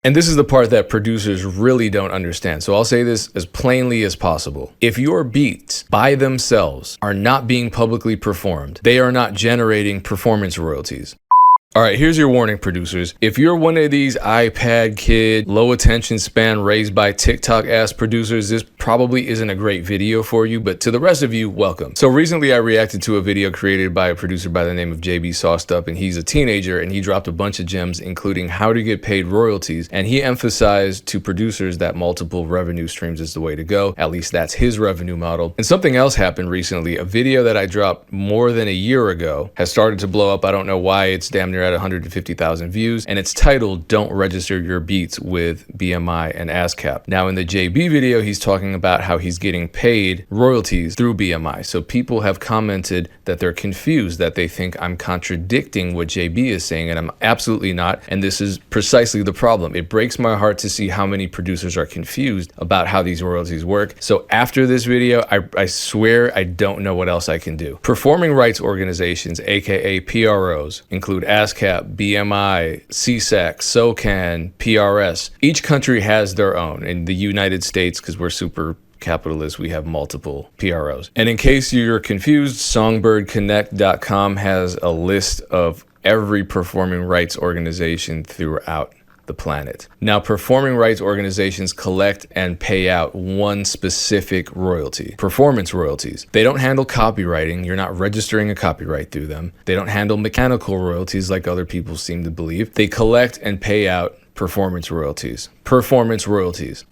And this is the part that producers really don't understand. So I'll say this as plainly as possible. If your beats by themselves are not being publicly performed, they are not generating performance royalties. All right, here's your warning, producers. If you're one of these iPad kid, low attention span raised by TikTok ass producers, this probably isn't a great video for you, but to the rest of you, welcome. So recently I reacted to a video created by a producer by the name of JB Sauced Up, and he's a teenager and he dropped a bunch of gems, including how to get paid royalties. And he emphasized to producers that multiple revenue streams is the way to go. At least that's his revenue model. And something else happened recently. A video that I dropped more than a year ago has started to blow up. I don't know why. It's damn near at 150,000 views, and it's titled "Don't Register Your Beats with BMI and ASCAP." Now in the JB video, he's talking about how he's getting paid royalties through BMI. So people have commented that they're confused, that they think I'm contradicting what JB is saying, and I'm absolutely not. And this is precisely the problem. It breaks my heart to see how many producers are confused about how these royalties work. So after this video, I swear I don't know what else I can do. Performing rights organizations, aka PROs, include ASCAP, BMI, CSAC, SOCAN, PRS. Each country has their own. In the United States, because we're super capitalist, we have multiple PROs. And in case you're confused, songbirdconnect.com has a list of every performing rights organization throughout the planet. Now, performing rights organizations collect and pay out one specific royalty: performance royalties. They don't handle copywriting. You're not registering a copyright through them. They don't handle mechanical royalties like other people seem to believe. They collect and pay out performance royalties.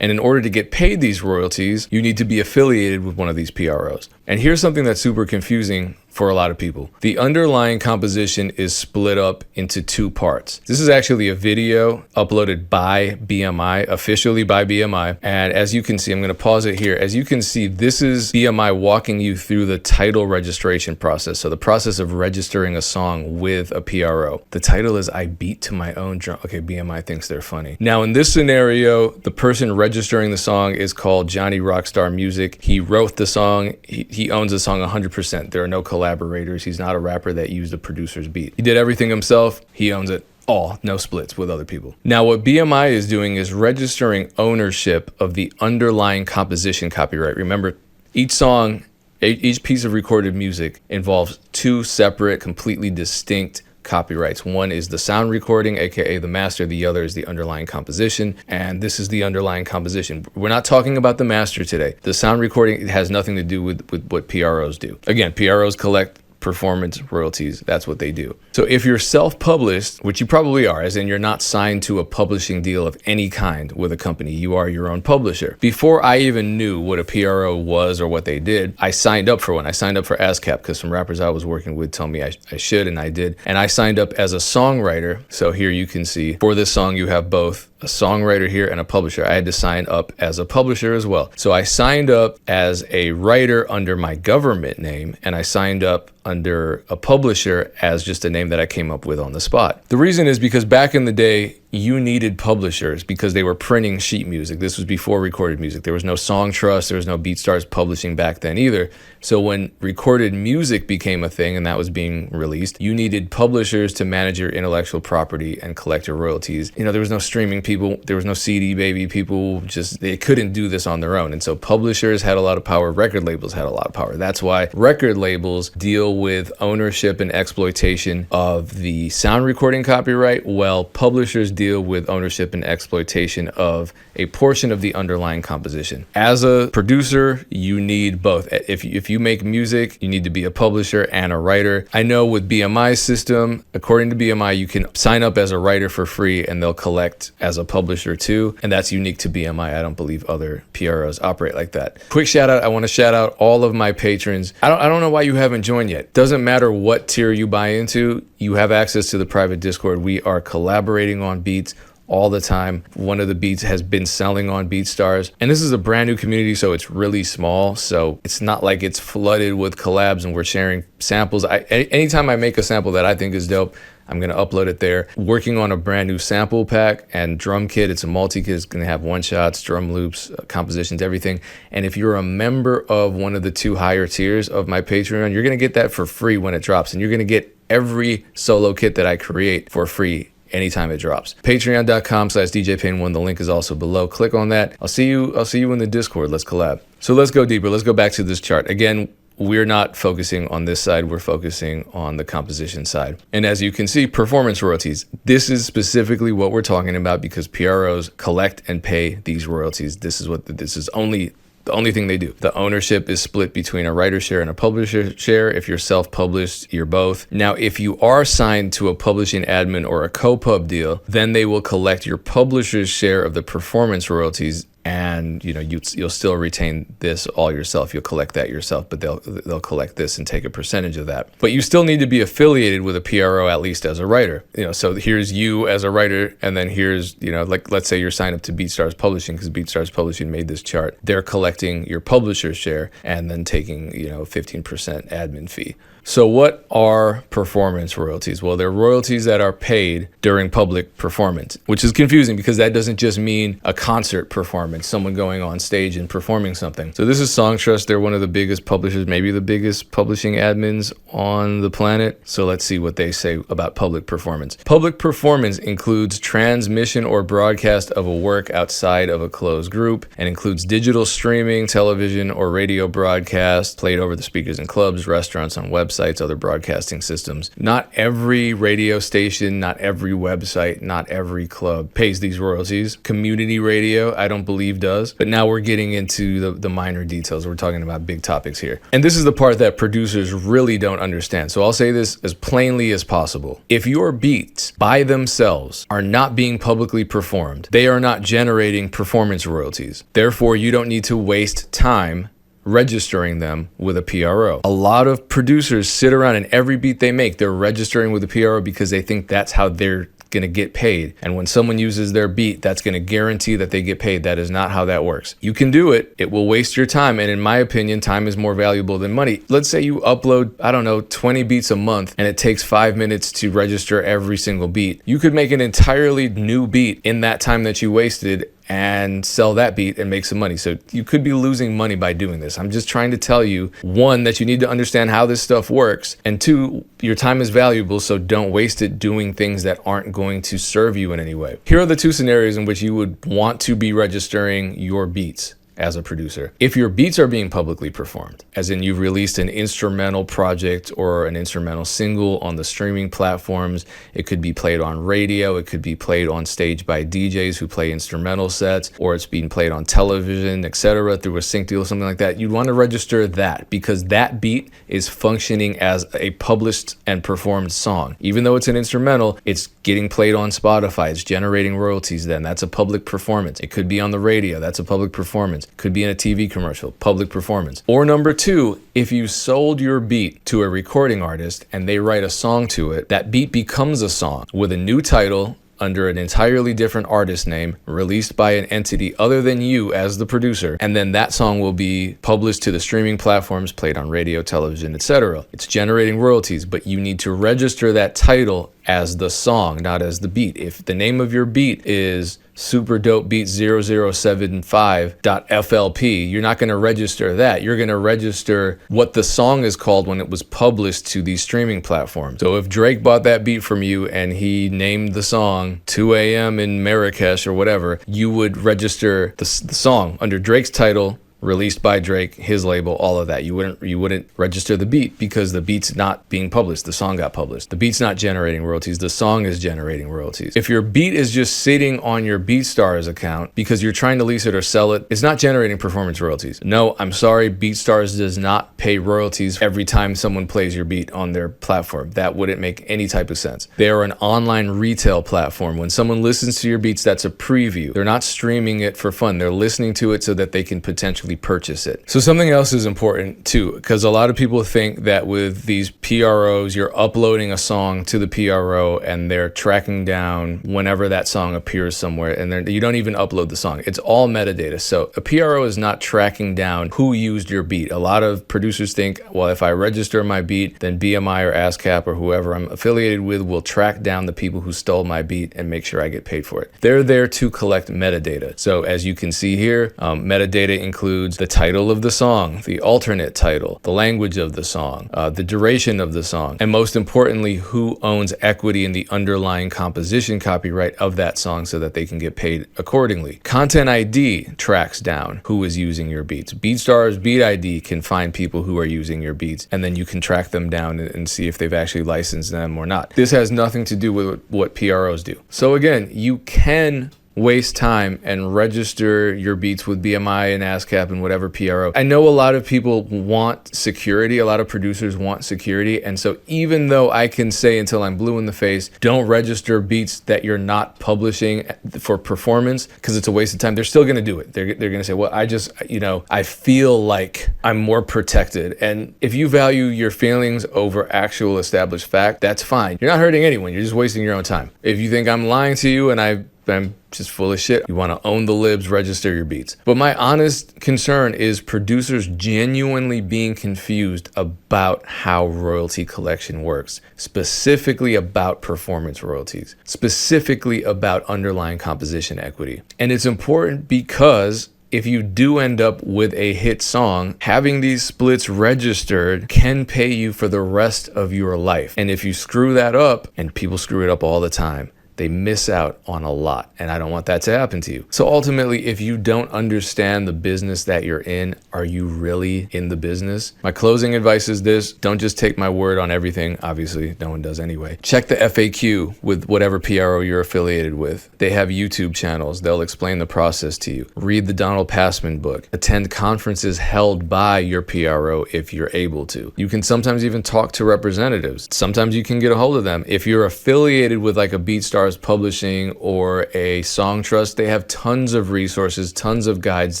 And in order to get paid these royalties, you need to be affiliated with one of these PROs. And here's something that's super confusing for a lot of people. The underlying composition is split up into two parts. This is actually a video uploaded by BMI, officially by BMI. And as you can see, I'm going to pause it here. As you can see, this is BMI walking you through the title registration process. So the process of registering a song with a PRO. The title is "I Beat to My Own Drum." Okay, BMI thinks they're funny. Now in this scenario, the person registering the song is called Johnny Rockstar Music. He wrote the song. He owns the song 100%. There are no collaborators. He's not a rapper that used a producer's beat. He did everything himself. He owns it all, no splits with other people. Now what BMI is doing is registering ownership of the underlying composition copyright. Remember, each song, each piece of recorded music involves two separate, completely distinct copyrights. One is the sound recording, aka the master. The other is the underlying composition, and this is the underlying composition. We're not talking about the master today. The sound recording, it has nothing to do with what PROs do. Again, PROs collect performance royalties. That's what they do. So if you're self-published, which you probably are, as in you're not signed to a publishing deal of any kind with a company, you are your own publisher. Before I even knew what a PRO was or what they did, I signed up for one. I signed up for ASCAP because some rappers I was working with told me I should, and I did. And I signed up as a songwriter. So here you can see for this song, you have both a songwriter here and a publisher. I had to sign up as a publisher as well. So I signed up as a writer under my government name, and I signed up under a publisher as just a name that I came up with on the spot. The reason is because back in the day, you needed publishers because they were printing sheet music. This was before recorded music. There was no Song Trust. There was no Beatstars publishing back then either. So when recorded music became a thing and that was being released, you needed publishers to manage your intellectual property and collect your royalties. You know, there was no streaming people. There was no CD baby. People just, they couldn't do this on their own. And so publishers had a lot of power. Record labels had a lot of power. That's why record labels deal with ownership and exploitation of the sound recording copyright, while publishers deal with ownership and exploitation of a portion of the underlying composition. As a producer, you need both. If you make music, you need to be a publisher and a writer. I know with BMI's system, according to BMI, you can sign up as a writer for free and they'll collect as a publisher too. And that's unique to BMI. I don't believe other PROs operate like that. Quick shout out. I want to shout out all of my patrons. I don't know why you haven't joined yet. Doesn't matter what tier you buy into, you have access to the private Discord. We are collaborating on beats all the time. One of the beats has been selling on Beatstars, and this is a brand new community, so it's really small. So it's not like it's flooded with collabs and we're sharing samples. Anytime I make a sample that I think is dope, I'm going to upload it there. Working on a brand new sample pack and drum kit. It's a multi-kit. It's going to have one-shots, drum loops, compositions, everything. And if you're a member of one of the 2 higher tiers of my Patreon, you're going to get that for free when it drops. And you're going to get every solo kit that I create for free anytime it drops. Patreon.com/DJPayne1. The link is also below. Click on that. I'll see you in the Discord. Let's collab. So let's go deeper. Let's go back to this chart. Again, we're not focusing on this side. We're focusing on the composition side. And as you can see, performance royalties. This is specifically what we're talking about because PROs collect and pay these royalties. This is the only thing they do. The ownership is split between a writer share and a publisher share. If you're self-published, you're both. Now, if you are signed to a publishing admin or a co-pub deal, then they will collect your publisher's share of the performance royalties, and you'll still retain this all yourself. You'll collect that yourself, but they'll collect this and take a percentage of that. But you still need to be affiliated with a PRO, at least as a writer. So here's you as a writer, and then here's like let's say you're signed up to Beatstars Publishing because Beatstars Publishing made this chart. They're collecting your publisher's share and then taking 15% admin fee. So what are performance royalties? Well, they're royalties that are paid during public performance, which is confusing because that doesn't just mean a concert performance, someone going on stage and performing something. So this is Songtrust. They're one of the biggest publishers, maybe the biggest publishing admins on the planet. So let's see what they say about public performance. Public performance includes transmission or broadcast of a work outside of a closed group and includes digital streaming, television, or radio broadcast played over the speakers in clubs, restaurants, on websites, other broadcasting systems. Not every radio station, not every website, not every club pays these royalties. Community radio, I don't believe does. But now we're getting into the minor details. We're talking about big topics here. And this is the part that producers really don't understand. So I'll say this as plainly as possible. If your beats by themselves are not being publicly performed, they are not generating performance royalties. Therefore, you don't need to waste time registering them with a PRO. A lot of producers sit around and every beat they make, they're registering with a PRO because they think that's how they're going to get paid. And when someone uses their beat, that's going to guarantee that they get paid. That is not how that works. You can do it. It will waste your time. And in my opinion, time is more valuable than money. Let's say you upload, 20 beats a month and it takes 5 minutes to register every single beat. You could make an entirely new beat in that time that you wasted and sell that beat and make some money. So you could be losing money by doing this. I'm just trying to tell you, one, that you need to understand how this stuff works, and two, your time is valuable, so don't waste it doing things that aren't going to serve you in any way. Here are the two scenarios in which you would want to be registering your beats as a producer. If your beats are being publicly performed, as in you've released an instrumental project or an instrumental single on the streaming platforms, it could be played on radio, it could be played on stage by DJs who play instrumental sets, or it's being played on television, etc., through a sync deal, something like that. You'd want to register that because that beat is functioning as a published and performed song. Even though it's an instrumental, it's getting played on Spotify, it's generating royalties then. That's a public performance. It could be on the radio, that's a public performance. Could be in a TV commercial, public performance. Or number two, if you sold your beat to a recording artist and they write a song to it, that beat becomes a song with a new title under an entirely different artist name, released by an entity other than you as the producer, and then that song will be published to the streaming platforms, played on radio, television, etc. It's generating royalties, but you need to register that title as the song, not as the beat. If the name of your beat is Super Dope Beat 0075.flp, you're not going to register that. You're going to register what the song is called when it was published to these streaming platforms. So if Drake bought that beat from you and he named the song 2 a.m. in Marrakesh or whatever, you would register the song under Drake's title, released by Drake, his label, all of that. You wouldn't register the beat because the beat's not being published. The song got published. The beat's not generating royalties. The song is generating royalties. If your beat is just sitting on your Beatstars account because you're trying to lease it or sell it, it's not generating performance royalties. No, I'm sorry, Beatstars does not pay royalties every time someone plays your beat on their platform. That wouldn't make any type of sense. They are an online retail platform. When someone listens to your beats, that's a preview. They're not streaming it for fun. They're listening to it so that they can potentially purchase it. So something else is important too, because a lot of people think that with these PROs, you're uploading a song to the PRO and they're tracking down whenever that song appears somewhere, and you don't even upload the song. It's all metadata. So a PRO is not tracking down who used your beat. A lot of producers think, well, if I register my beat, then BMI or ASCAP or whoever I'm affiliated with will track down the people who stole my beat and make sure I get paid for it. They're there to collect metadata. So as you can see here, metadata includes includes the title of the song, the alternate title, the language of the song, the duration of the song, and most importantly, who owns equity in the underlying composition copyright of that song so that they can get paid accordingly. Content ID tracks down who is using your beats. Beatstars Beat ID can find people who are using your beats, and then you can track them down and see if they've actually licensed them or not. This has nothing to do with what PROs do. So again, you can waste time and register your beats with BMI and ASCAP and whatever PRO. I know a lot of people want security. A lot of producers want security. And so even though I can say until I'm blue in the face, don't register beats that you're not publishing for performance because it's a waste of time, they're still going to do it. They're going to say, well, I feel like I'm more protected. And if you value your feelings over actual established fact, that's fine. You're not hurting anyone. You're just wasting your own time. If you think I'm lying to you and I'm just full of shit, you want to own the libs, register your beats. But my honest concern is producers genuinely being confused about how royalty collection works, specifically about performance royalties, specifically about underlying composition equity. And it's important because if you do end up with a hit song, having these splits registered can pay you for the rest of your life. And if you screw that up, and people screw it up all the time, they miss out on a lot, and I don't want that to happen to you. So ultimately, if you don't understand the business that you're in, are you really in the business? My closing advice is this: don't just take my word on everything. Obviously, no one does anyway. Check the FAQ with whatever PRO you're affiliated with. They have YouTube channels. They'll explain the process to you. Read the Donald Passman book. Attend conferences held by your PRO if you're able to. You can sometimes even talk to representatives. Sometimes you can get a hold of them. If you're affiliated with like a Beatstars Publishing or a Song Trust, they have tons of resources, tons of guides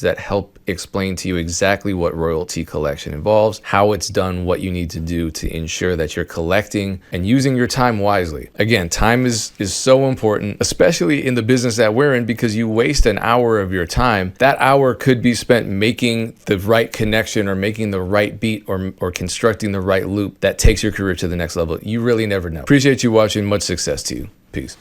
that help explain to you exactly what royalty collection involves, how it's done, what you need to do to ensure that you're collecting and using your time wisely. Again, time is so important, especially in the business that we're in, because you waste an hour of your time. That hour could be spent making the right connection or making the right beat or constructing the right loop that takes your career to the next level. You really never know. Appreciate you watching. Much success to you. Peace.